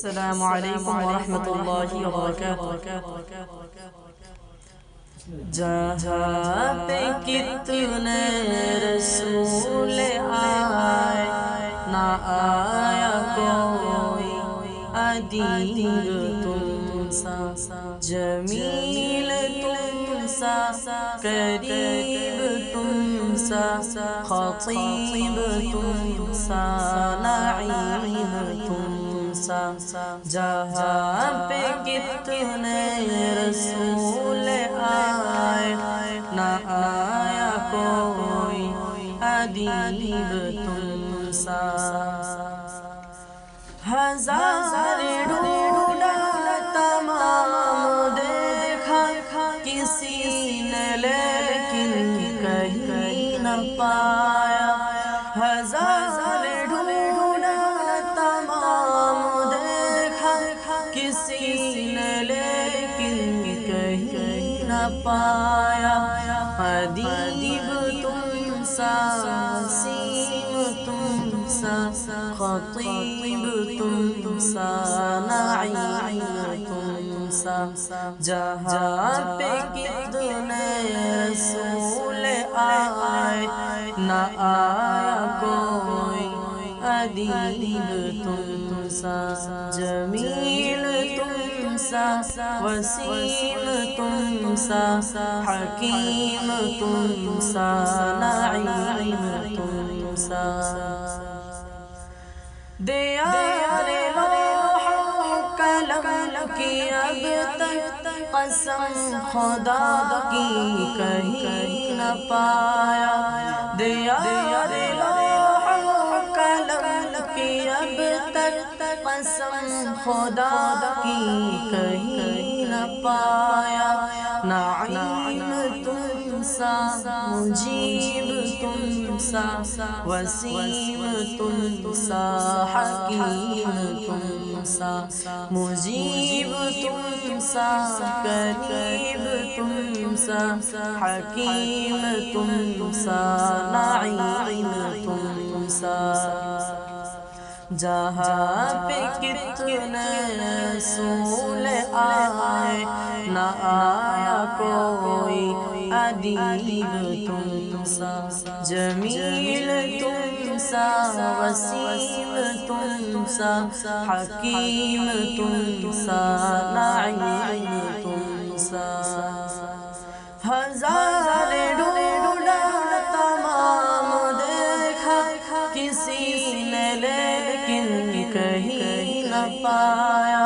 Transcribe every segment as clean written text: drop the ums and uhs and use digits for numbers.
السلام علیکم ورحمۃ اللہ وبرکاتہ۔ جہاں پہ کتنے رسول آئے، نہ آیا کوئی ادیب تم سا، جمیل تم سا، قریب تم سا، خطیب تم سا، نعیم تم سا۔ جہاں پہ کتنے رسول آئے، نہ آیا کوئی ادیب تم سا۔ ہزار ڈھونڈا تمام دیکھا، کسی نے لیکن کہیں نہ پایا۔ ہزار ڈھونڈا تمام دیکھا، کسی نے لیکن کہیں نہ پایا۔ ادیب تم سا، وسیم تم سا، خطیب تم سا، نعیم تم سا۔ جہاں پہ کتنے رسول آئے، نہ آیا کوئی ادیب تم سا، جمیل تم سا، وسیم تم سا، حکیم تم سا، نعیم تم سا۔ دیار لوح و قلم کی اب تک قسم خدا کی کہیں نہ پایا۔ دیار لوح و قلم کی اب تک قسم خدا کی کہیں نہ پایا۔ نعیم تم سا، مجیب تم سا، وسیم تم سا، حکیم تم سا۔ مجیب تم سا، قریب تم سا، حکیم تم سا، نعیم تم سا۔ جہاں پہ کتنے رسول آئے، نہ آیا کوئی ادیب تم سا، جمیل تم سا، وسیم تم سا، حکیم تم سا، نعیم تم سا۔ ہزار ڈھونڈا تمام دیکھا، کسی نے لیکن کہیں نہ پایا۔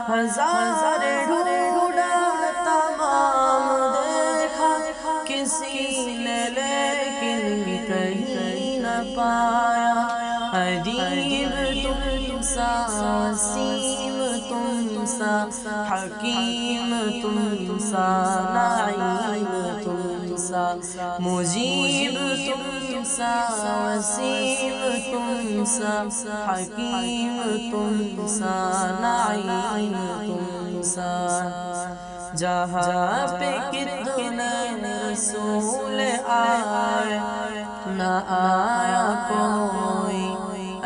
ہزار ڈھونڈا تمام دیکھا، کسی نے لیکن کہیں نہ پایا۔ ادیب تم سا، وسیم تم سا، حکیم تم سا، نعیم تم سا۔ مجیب تم سا، وسیم تم سا، حکیم تم سا، نعیم تم سا۔ جہاں پہ کتنے رسول آئے، نہ آیا کوئی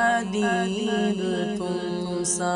ادیب تم سا۔